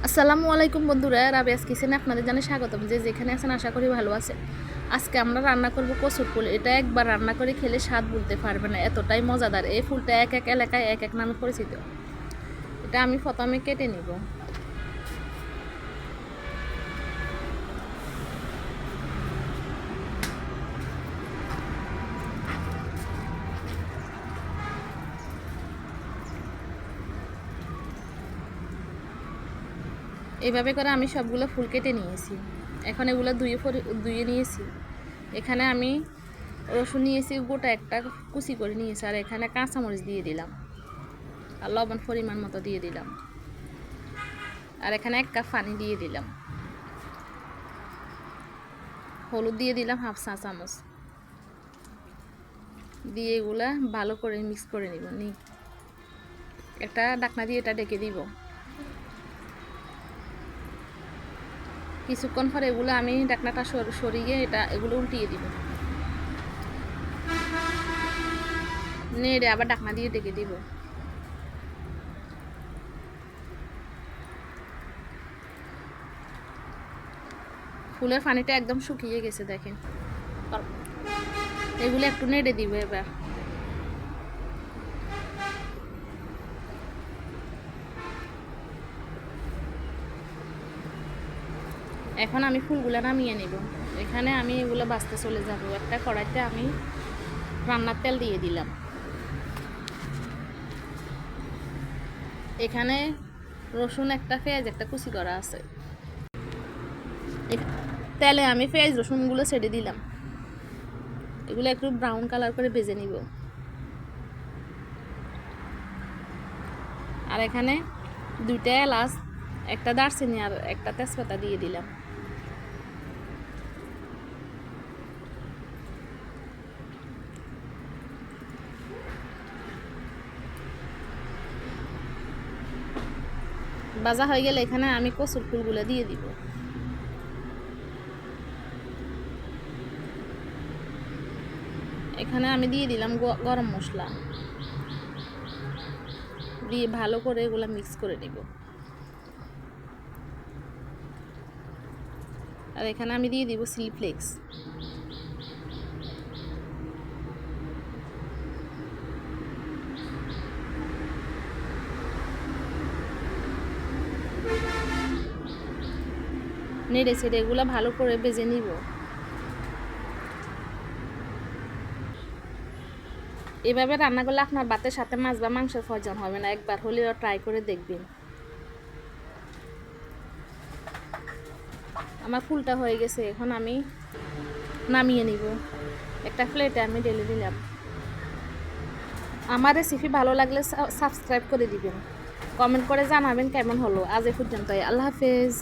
আসসালামু আলাইকুম বন্ধুরা, রাবেয়াস কিচেনে আপনাদের জানাই স্বাগতম। যে যেখানে আছেন আশা করি ভালো আছে। আজকে আমরা রান্না করব কচুর ফুল। এটা একবার রান্না করে খেলে স্বাদ বলতে পারবে না, এতটাই মজাদার। এই ফুলটা এক এক এলাকায় এক এক নামে পরিচিত। এটা আমি প্রথমে কেটে নিব। এইভাবে করে আমি সবগুলো ফুল কেটে নিয়েছি। এখন এগুলো ধুয়ে নিয়েছি। এখানে আমি রসুন নিয়েছি, গোটা একটা কুচি করে নিয়েছি। আর এখানে কাঁচামরিচ দিয়ে দিলাম, আর লবণ পরিমাণ মতো দিয়ে দিলাম। আর এখানে 1 কাপ পানি দিয়ে দিলাম। হলুদ দিয়ে দিলাম হাফ চা চামচ। দিয়ে এগুলা ভালো করে মিক্স করে নিব। একটা ঢাকনা দিয়ে এটা ঢেকে দিব। কিছুক্ষণ পরে এগুলো আমি ঢাকনাটা সরিয়ে এগুলো উল্টিয়ে দিব। নেড়ে আবার ঢাকনা দিয়ে ঢেকে দিব। ফুলের পানিটা একদম শুকিয়ে গেছে, দেখেন। এগুলো একটু নেড়ে দিব এবার। এখন আমি ফুলগুলো নামিয়ে নিব। এখানে আমি এগুলো ভাজতে চলে যাব। একটা কড়াইতে আমি রান্নার তেল দিয়ে দিলাম। এখানে রসুন একটা, পেঁয়াজ একটা কুচি করা আছে। তেলে আমি পেঁয়াজ রসুনগুলো ছেড়ে দিলাম। এগুলো একটু ব্রাউন কালার করে ভেজে নিব। আর এখানে 2টা এলাচ, একটা দারচিনি আর একটা তেজপাতা দিয়ে দিলাম। ভাজা হয়ে গেলে এখানে আমি কচুর ফুলগুলো দিয়ে দিব। এখানে আমি দিয়ে দিলাম গরম মশলা দিয়ে ভালো করে এগুলো মিক্স করে নিব। আর এখানে আমি দিয়ে দিব চিলি ফ্লেক্স। নেড়ে ছেড়ে এগুলো ভালো করে ভেজে নিব। এভাবে রান্না করলে আপনার ভাতের সাথে মাছ বা মাংসের প্রয়োজন হবে না। একবার হলেও ট্রাই করে দেখবেন। আমার ফুলটা হয়ে গেছে, এখন আমি নামিয়ে নিব। একটা প্লেটে আমি ঢেলে দিলাম। আমার রেসিপি ভালো লাগলে সাবস্ক্রাইব করে দিবেন, কমেন্ট করে জানাবেন কেমন হলো। আজ এ পর্যন্তই। আল্লাহ হাফেজ।